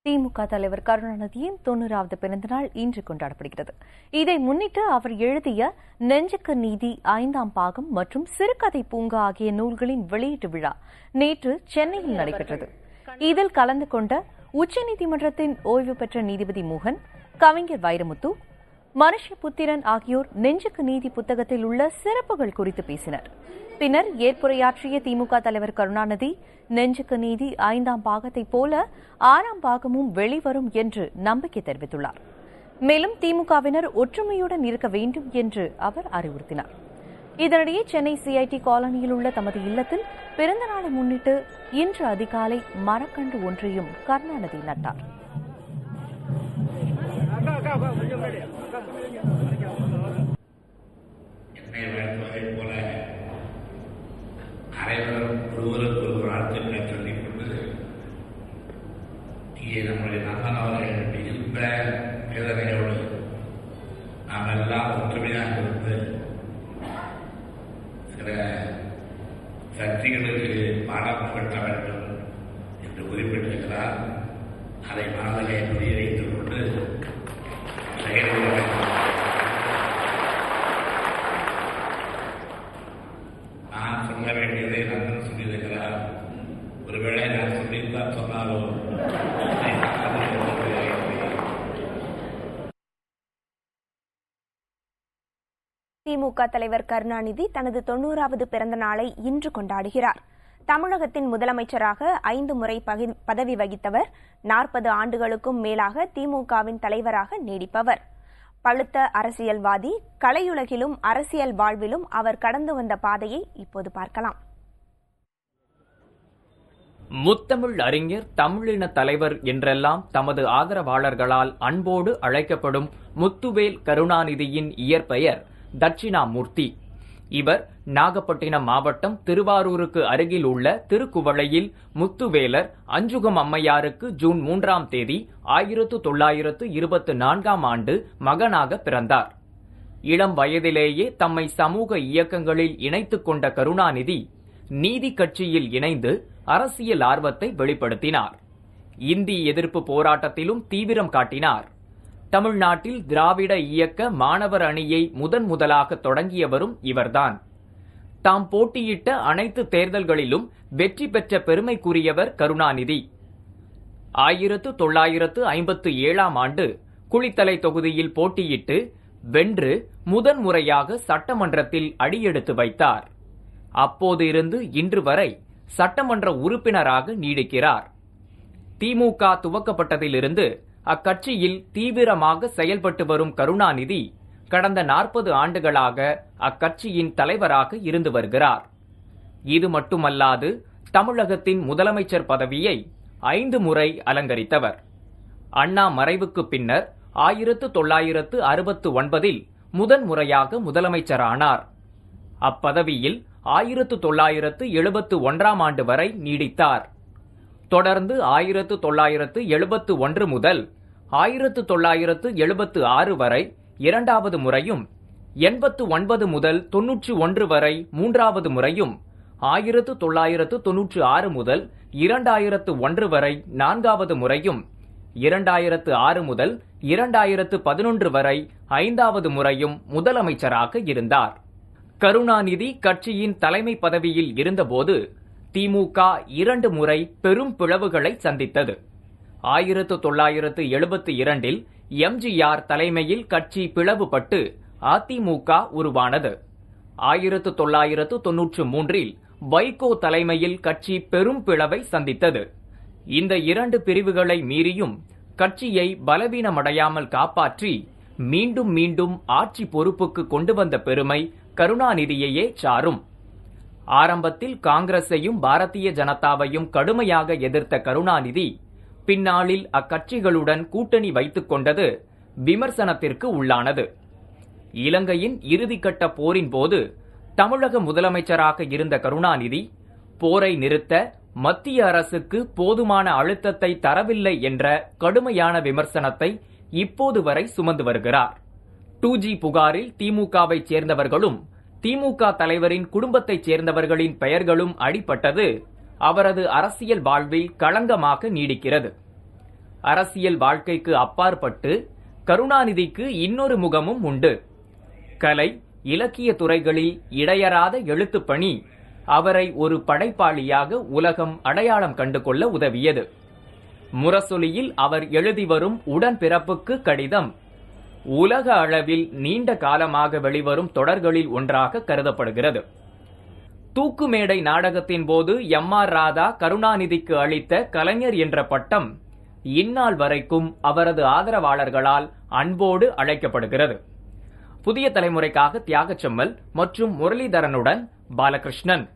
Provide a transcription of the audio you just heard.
திமுக தலைவர் கருணாநிதியின் 90வது பிறந்தநாள் இன்று கொண்டாடப்படுகிறது. இதை முன்னிட்டு அவர் எழுதிய நெஞ்சுக்கு நீதி 5ஆம் பாகம் மற்றும் சிறுகதை பூங்கா ஆகிய நூல்களின் வெளியீட்டு விழா நேற்று சென்னையில் நடைபெற்றது. இதில் கலந்து கொண்ட உச்சநீதிமன்றத்தின் ஓய்வு பெற்ற நீதிபதி மோகன், கவிஞர் வைரமுத்து, மனுஷபுத்திரன் ஆகியோர் நெஞ்சுக்கு நீதி புத்தகத்தில் உள்ள சிறப்புகள் குறித்து பேசினர். பின்னர் ஏற்புரையாற்றிய திமுக தலைவர் கருணாநிதி, நெஞ்சுக்கு நீதி 5ஆம் பாகத்தைப் போல 6ஆம் பாகமும் வெளிவரும் என்று நம்பிக்கை தெரிவித்துள்ளார். மேலும் திமுகவினர் ஒற்றுமையுடன் இருக்க வேண்டும் என்று அவர் அறிவுறுத்தினார். இதனிடையே சென்னை சிஐடி காலனியில் உள்ள தமது இல்லத்தில் பிறந்த நாளை முன்னிட்டு இன்று அதிகாலை மரக்கன்று ஒன்றையும் கருணாநிதி நட்டார். அனைவரும் ஒருவருக்கு ஒரு வாழ்த்துக்களை சொல்லிக் கொண்டு இங்கே நம்முடைய நண்பன் அவர்கள் மிகுந்த வேதனையோடு நாம் எல்லாம் ஒற்றுமையாக இருந்து சில சக்திகளுக்கு பாடம் புகட்ட வேண்டும் என்று குறிப்பிட்டிருக்கிறார். அதை மனதிலே புரிய வைத்துக் கொண்டு செயல்பட வேண்டும். நான் சொல்ல வேண்டியதை நண்பன் சொல்லியிருக்கிறார். ஒருவேளை நான் சொல்லித்தான் சொன்னாலும் திமுக தலைவர் கருணாநிதி தனது 90வது பிறந்த நாளை இன்று கொண்டாடுகிறார். தமிழகத்தின் முதலமைச்சராக 5 முறை பதவி வகித்தவர். 40 ஆண்டுகளுக்கும் மேலாக திமுகவின் தலைவராக நீடிப்பவர். பழுத்த அரசியல்வாதி. கலையுலகிலும் அரசியல் வாழ்விலும் அவர் கடந்து வந்த பாதையை இப்போது பார்க்கலாம். முத்தமிழ் அறிஞர், தமிழின தலைவர் என்றெல்லாம் தமது ஆதரவாளர்களால் அன்போடு அழைக்கப்படும் முத்துவேல் கருணாநிதியின் இயற்பெயர் தட்சிணாமூர்த்தி. இவர் நாகப்பட்டினம் மாவட்டம் திருவாரூருக்கு அருகில் உள்ள திருக்குவளையில் முத்துவேலர் அஞ்சுகம் அம்மையாருக்கு ஜூன் 3ஆம் தேதி 1924ஆம் ஆண்டு மகனாக பிறந்தார். இளம் வயதிலேயே தம்மை சமூக இயக்கங்களில் இணைத்துக் கொண்ட கருணாநிதி நீதி கட்சியில் இணைந்து அரசியல் ஆர்வத்தை வெளிப்படுத்தினார். இந்தி எதிர்ப்பு போராட்டத்திலும் தீவிரம் காட்டினார். தமிழ்நாட்டில் திராவிட இயக்க மாணவர் அணியை முதலாக தொடங்கியவரும் இவர்தான். தாம் போட்டியிட்ட அனைத்து தேர்தல்களிலும் வெற்றி பெற்ற பெருமைக்குரியவர் கருணாநிதி. 1957ஆம் ஆண்டு குளித்தலை தொகுதியில் போட்டியிட்டு வென்று முதன்முறையாக சட்டமன்றத்தில் அடியெடுத்து வைத்தார். அப்போது இருந்து இன்று வரை சட்டமன்ற உறுப்பினராக நீடிக்கிறார். திமுக துவக்கப்பட்டதிலிருந்து அக்கட்சியில் தீவிரமாக செயல்பட்டு வரும் கருணாநிதி கடந்த 40 ஆண்டுகளாக அக்கட்சியின் தலைவராக இருந்து வருகிறார். இது மட்டுமல்லாது தமிழகத்தின் முதலமைச்சர் பதவியை 5 முறை அலங்கரித்தவர். அண்ணா மறைவுக்கு பின்னர் 1969இல் முதன்முறையாக முதலமைச்சரானார். அப்பதவியில் 1971ஆம் ஆண்டு வரை நீடித்தார். தொடர்ந்து 1971 முதல் 1976 வரை 2வது முறையும், 89 முதல் 91 வரை 3வது முறையும், 1996 முதல் 2001 வரை 4வது முறையும், 2006 முதல் 2011 வரை 5வது முறையும் முதலமைச்சராக இருந்தார். கருணாநிதி கட்சியின் தலைமை பதவியில் இருந்தபோது திமுக 2 முறை பெரும் பிளவுகளை சந்தித்தது. 1972இல் எம்ஜிஆர் தலைமையில் கட்சி பிளவுபட்டு அதிமுக உருவானது. 1993இல் வைகோ தலைமையில் கட்சி பெரும் பிளவை சந்தித்தது. இந்த 2 பிரிவுகளை மீறியும் கட்சியை பலவீனமடையாமல் காப்பாற்றி மீண்டும் மீண்டும் ஆட்சி பொறுப்புக்கு கொண்டு வந்த பெருமை கருணாநிதியையே சாரும். ஆரம்பத்தில் காங்கிரஸையும் பாரதிய ஜனதாவையும் கடுமையாக எதிர்த்த கருணாநிதி பின்னாளில் அக்கட்சிகளுடன் கூட்டணி வைத்துக் கொண்டது விமர்சனத்திற்கு உள்ளானது. இலங்கையின் இறுதிக்கட்ட போரின் போது தமிழக முதலமைச்சராக இருந்த கருணாநிதி போரை நிறுத்த மத்திய அரசுக்கு போதுமான அழுத்தத்தை தரவில்லை என்ற கடுமையான விமர்சனத்தை இப்போது வரை சுமந்து வருகிறார். 2G புகாரில் திமுகவை சேர்ந்தவர்களும் திமுக தலைவரின் குடும்பத்தைச் சேர்ந்தவர்களின் பெயர்களும் அடிபட்டது அவரது அரசியல் வாழ்வில் களங்கமாக நீடிக்கிறது. அரசியல் வாழ்க்கைக்கு அப்பாற்பட்டு கருணாநிதிக்கு இன்னொரு முகமும் உண்டு. கலை, இலக்கிய துறைகளில் இடையறாத எழுத்துப் பணி அவரை ஒரு படைப்பாளியாக உலகம் அடையாளம் கண்டு கொள்ள உதவியது. முரசொலியில் அவர் எழுதி வரும் உடன்பிறப்புக்கு கடிதம் உலக அளவில் நீண்ட காலமாக வெளிவரும் தொடர்களில் ஒன்றாக கருதப்படுகிறது. தூக்குமேடை நாடகத்தின் போது எம்.ஆர். ராதா கருணாநிதிக்கு அளித்த கலைஞர் என்ற பட்டம் இந்நாள் வரைக்கும் அவரது ஆதரவாளர்களால் அன்போடு அழைக்கப்படுகிறது. புதிய தலைமுறைக்காக தியாகச்செம்மல் மற்றும் முரளிதரனுடன் பாலகிருஷ்ணன்.